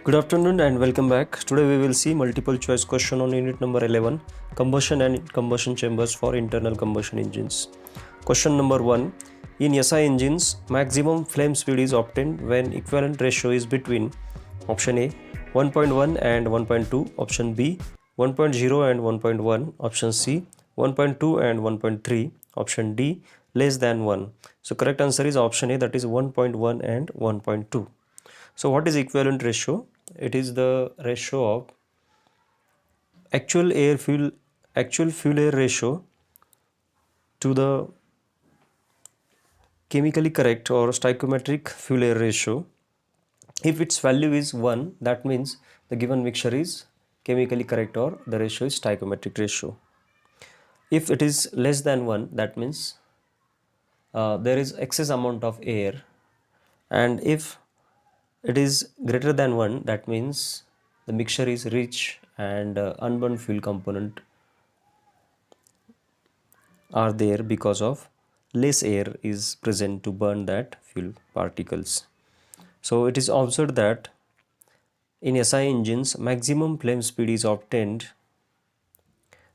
Good afternoon and welcome back. Today we will see multiple choice question on unit number 11, combustion and combustion chambers for internal combustion engines. Question number 1. In SI engines, maximum flame speed is obtained when equivalent ratio is between option A 1.1 and 1.2, option B 1.0 and 1.1, option C 1.2 and 1.3, option D less than 1. So correct answer is option A, that is 1.1 and 1.2. So what is equivalent ratio? It is the ratio of actual fuel air ratio to the chemically correct or stoichiometric fuel air ratio. If its value is 1, that means the given mixture is chemically correct or the ratio is stoichiometric ratio. If it is less than 1, that means there is excess amount of air, and if it is greater than 1, that means the mixture is rich and unburned fuel component are there because of less air is present to burn that fuel particles. So it is observed that in SI engines maximum flame speed is obtained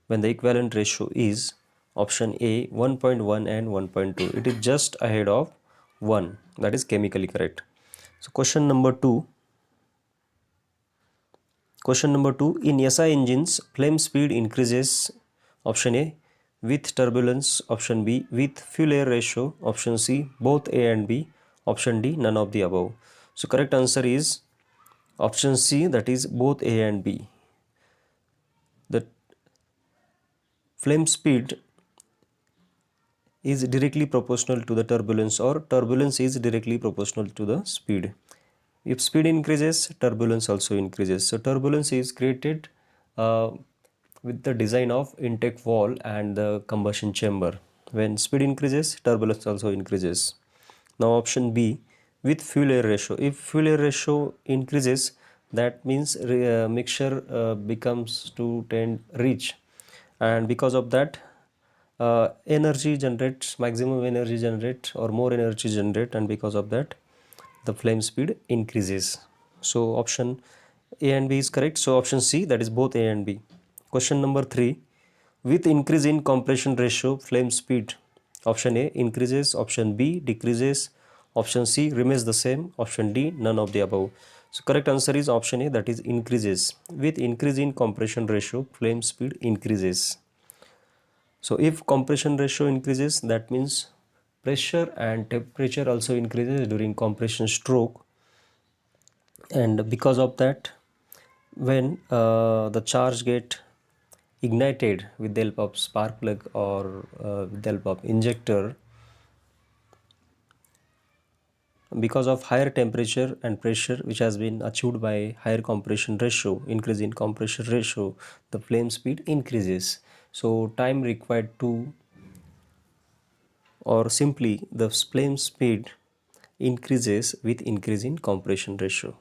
when the equivalent ratio is option A 1.1 and 1.2. It is just ahead of 1, that is chemically correct. So question number 2, in SI engines flame speed increases option A with turbulence, option B with fuel air ratio, option C both A and B, option D none of the above. So correct answer is option C, that is both A and B. The flame speed is directly proportional to the turbulence, or turbulence is directly proportional to the speed. If speed increases, turbulence also increases. So turbulence is created with the design of intake valve and the combustion chamber. When speed increases, turbulence also increases. Now option B with fuel air ratio. If fuel air ratio increases, that means mixture becomes to tend rich, and because of that energy generates, maximum energy generate or more energy generate, and because of that the flame speed increases. So option A and B is correct. So option C, that is both A and B. Question number 3, with increase in compression ratio flame speed, option A increases, option B decreases, option C remains the same, option D none of the above. So correct answer is option A, that is increases. With increase in compression ratio flame speed increases. So if compression ratio increases, that means pressure and temperature also increases during compression stroke, and because of that when the charge get ignited with the help of spark plug or with the help of injector, because of higher temperature and pressure which has been achieved by higher compression ratio, increase in compression ratio, the flame speed increases. So time required to, or simply the flame speed increases with increase in compression ratio,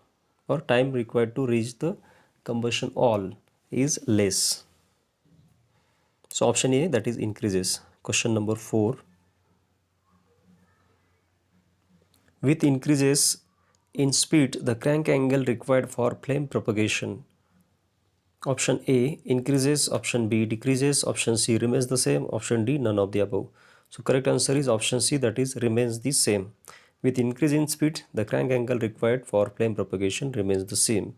or time required to reach the combustion all is less. So option A, that is increases. Question number 4, with increases in speed the crank angle required for flame propagation, option A increases, option B decreases, option C remains the same, option D none of the above. So correct answer is option C, that is remains the same. With increase in speed the crank angle required for flame propagation remains the same.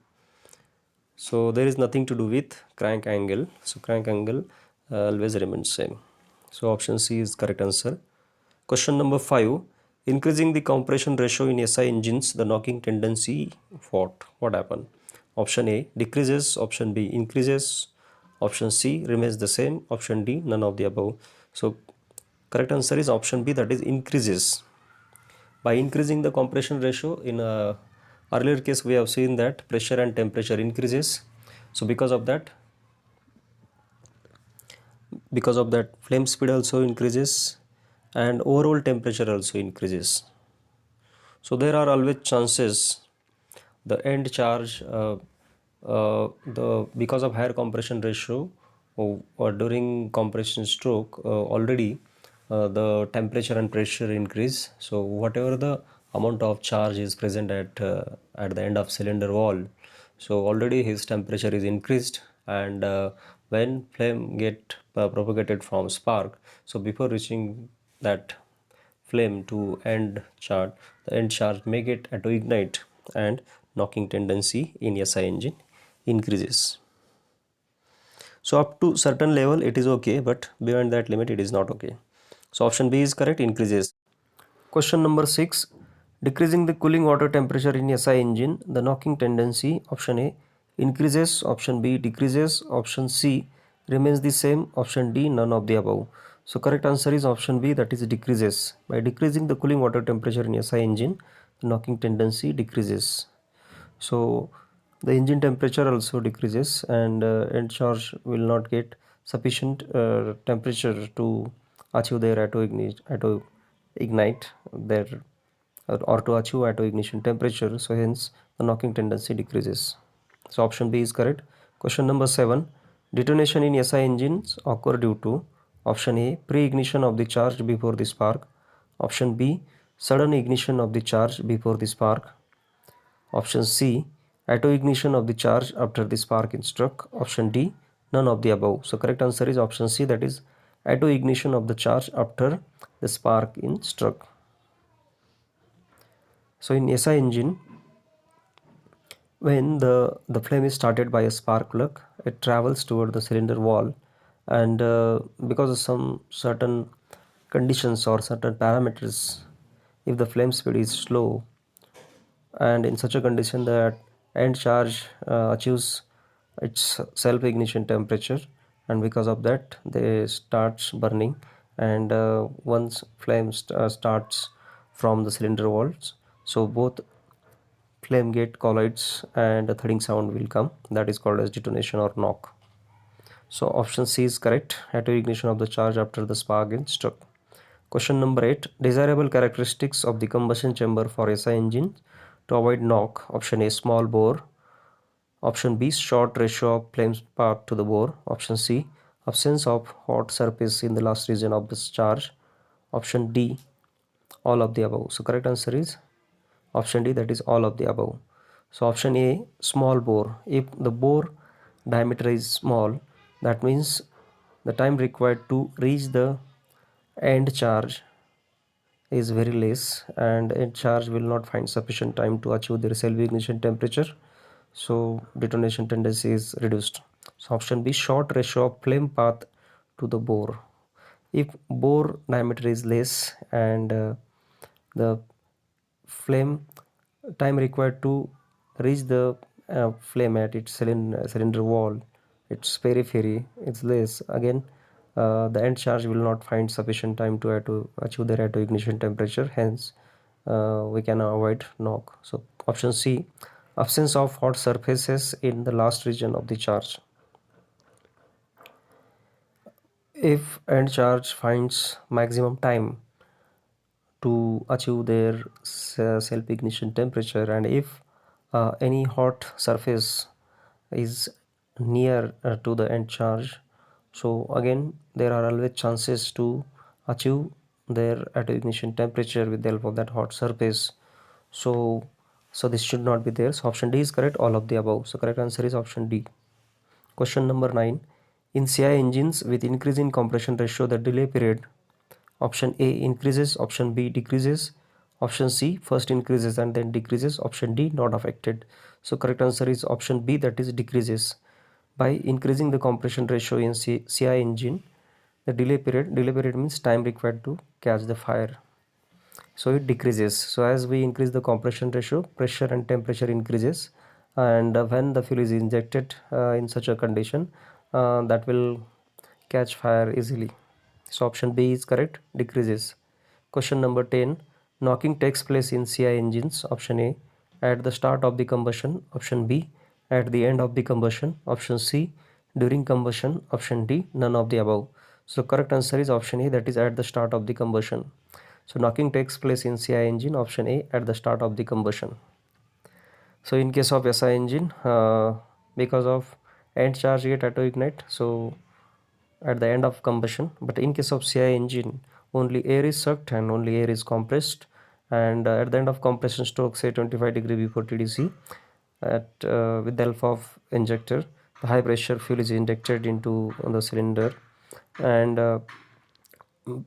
So there is nothing to do with crank angle, so crank angle always remains same. So option C is correct answer. Question number 5, increasing the compression ratio in SI engines the knocking tendency, what happened? Option A decreases, option B increases, option C remains the same, option D none of the above. So correct answer is option B, that is increases. By increasing the compression ratio, in a earlier case we have seen that pressure and temperature increases. So because of that flame speed also increases and overall temperature also increases. So there are always chances the end charge the because of higher compression ratio or during compression stroke already the temperature and pressure increase. So whatever the amount of charge is present at the end of cylinder wall, So already his temperature is increased, and when flame get propagated from spark, so before reaching that flame to end charge, the end charge may get to ignite, and knocking tendency in SI engine increases. So up to certain level it is okay, but beyond that limit it is not okay. So option B is correct, increases. Question number 6. Decreasing the cooling water temperature in SI engine, the knocking tendency, option A, increases, option B, decreases, option C, remains the same, option D, none of the above. So correct answer is option B, that is decreases. By decreasing the cooling water temperature in SI engine, the knocking tendency decreases. So the engine temperature also decreases, and end charge will not get sufficient temperature to achieve their auto ignite their or to achieve auto ignition temperature. So hence the knocking tendency decreases. So option B is correct. Question number 7. Detonation in SI engines occur due to, option A, pre-ignition of the charge before the spark, option B, sudden ignition of the charge before the spark, option C, auto-ignition of the charge after the spark is struck. Option D, none of the above. So correct answer is option C, that is auto-ignition of the charge after the spark is struck. So in SI engine, when the flame is started by a spark plug, it travels toward the cylinder wall, and because of some certain conditions or certain parameters, if the flame speed is slow, and in such a condition that end charge achieves its self ignition temperature, and because of that they starts burning, and once flame starts from the cylinder walls, so both flame gate collides and a thudding sound will come, that is called as detonation or knock. So option C is correct, auto ignition of the charge after the spark is struck. Question number 8. Desirable characteristics of the combustion chamber for SI engine to avoid knock. Option A, small bore. Option B, short ratio of flame path to the bore. Option C, absence of hot surface in the last region of this charge. Option D, all of the above. So correct answer is option D, that is all of the above. So option A, small bore. If the bore diameter is small, that means the time required to reach the end charge is very less, and end charge will not find sufficient time to achieve their self ignition temperature, so detonation tendency is reduced. So option B, short ratio of flame path to the bore. If bore diameter is less, and the flame time required to reach the flame at its cylinder wall, its periphery, it's less, again the end charge will not find sufficient time to achieve their auto ignition temperature, hence we can avoid knock. So option C, absence of hot surfaces in the last region of the charge. If end charge finds maximum time to achieve their self ignition temperature, and if any hot surface is near to the end charge, so again there are always chances to achieve their auto ignition temperature with the help of that hot surface. So this should not be there. So option D is correct, all of the above. So correct answer is option D. Question number 9. In CI engines with increase in compression ratio, the delay period, option A increases, option B decreases, option C first increases and then decreases, option D not affected. So correct answer is option B, that is decreases. By increasing the compression ratio in CI engine, the delay period means time required to catch the fire, so it decreases. So as we increase the compression ratio, pressure and temperature increases, and when the fuel is injected in such a condition, that will catch fire easily. So option B is correct, decreases. Question number 10. Knocking takes place in CI engines. Option A, at the start of the combustion. Option B, at the end of the combustion. Option C, during combustion. Option D, none of the above. So correct answer is option A, that is at the start of the combustion. So knocking takes place in CI engine, option A, at the start of the combustion. So in case of SI engine, because of end charge get auto ignite, so at the end of combustion. But in case of CI engine, only air is sucked and only air is compressed, and at the end of compression stroke, say 25 degree before TDC, with the help of injector. The high pressure fuel is injected into the cylinder, and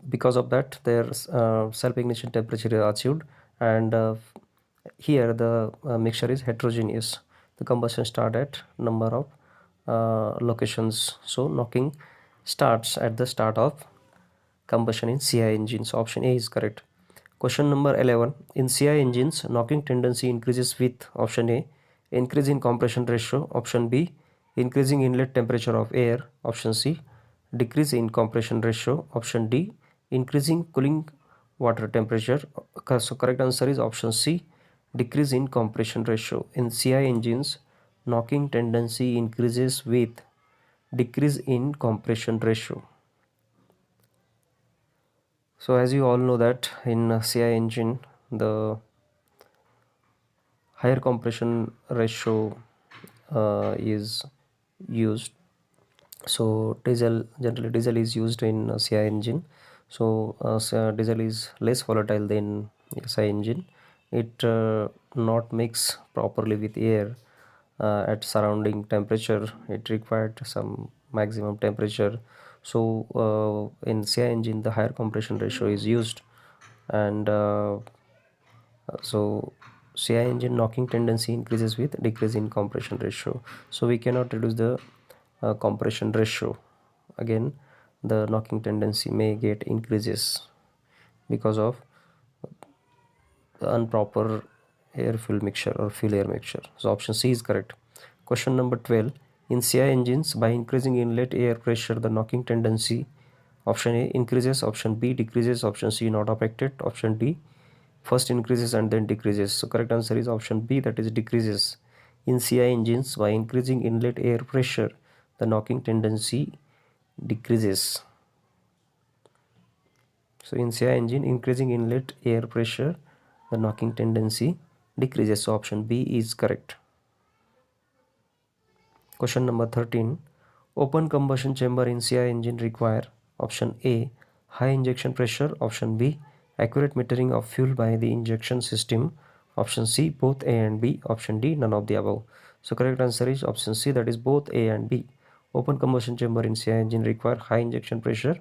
because of that their self ignition temperature is achieved, and here the mixture is heterogeneous. The combustion start at number of locations, so knocking starts at the start of combustion in CI engine. So option A is correct. Question number 11. In CI engines, knocking tendency increases with option A, increase in compression ratio, option B, increasing inlet temperature of air, option C, decrease in compression ratio, option D, increasing cooling water temperature. So correct answer is option C, decrease in compression ratio. In CI engines, knocking tendency increases with decrease in compression ratio. So as you all know that in CI engine the higher compression ratio is used. So generally diesel is used in CI engine. So diesel is less volatile than SI engine. It not mix properly with air at surrounding temperature. It required some maximum temperature. So in CI engine the higher compression ratio is used, and so CI engine knocking tendency increases with decrease in compression ratio. So we cannot reduce the compression ratio. Again, the knocking tendency may get increases because of the improper air fuel mixture or fuel air mixture. So option C is correct. Question number 12. In CI engines, by increasing inlet air pressure, the knocking tendency, option A increases, option B decreases, option C not affected, option D first increases and then decreases. So correct answer is option B, that is decreases. In CI engines, by increasing inlet air pressure, the knocking tendency decreases. So in CI engine, increasing inlet air pressure, the knocking tendency decreases. So option B is correct. Question number 13. Open combustion chamber in CI engine require option A, high injection pressure, option B, accurate metering of fuel by the injection system, option C, both A and B, option D, none of the above. So correct answer is option C, that is both A and B. Open combustion chamber in CI engine require high injection pressure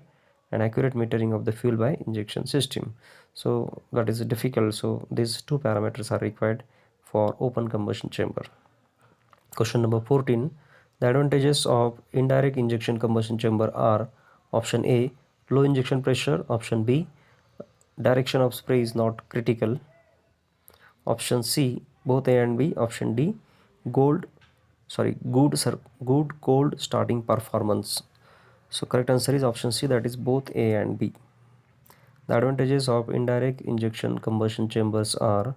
and accurate metering of the fuel by injection system. So that is difficult. So these two parameters are required for open combustion chamber. Question number 14. The advantages of indirect injection combustion chamber are option A, low injection pressure, option B, direction of spray is not critical, option C, both A and B, option D, good cold starting performance. So correct answer is option C, that is both A and B. The advantages of indirect injection combustion chambers are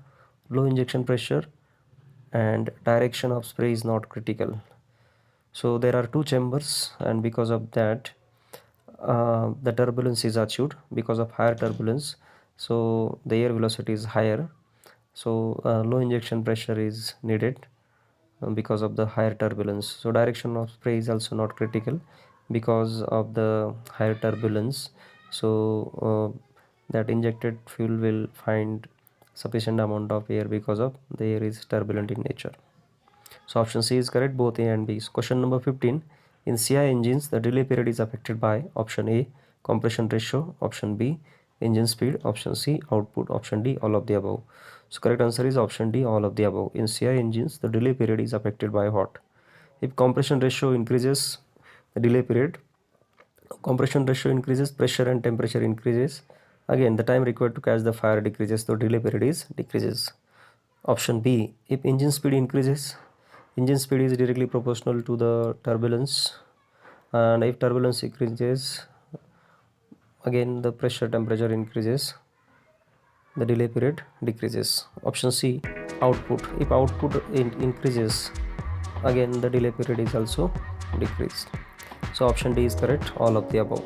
low injection pressure and direction of spray is not critical. So there are two chambers, and because of that the turbulence is achieved. Because of higher turbulence, so the air velocity is higher, so low injection pressure is needed because of the higher turbulence. So direction of spray is also not critical because of the higher turbulence. So that injected fuel will find sufficient amount of air because of the air is turbulent in nature. So option C is correct, both A and B. So question number 15. In CI engines, the delay period is affected by option A, compression ratio, option B, engine speed, option C, output, option D, all of the above. So correct answer is option D, all of the above. In CI engines, the delay period is affected by what? If compression ratio increases, the delay period, compression ratio increases, pressure and temperature increases, again the time required to catch the fire decreases, so delay period is decreases. Option B, if engine speed increases, engine speed is directly proportional to the turbulence, and if turbulence increases, again the pressure temperature increases, the delay period decreases. Option C, output, if output increases, again the delay period is also decreased. So option D is correct, all of the above.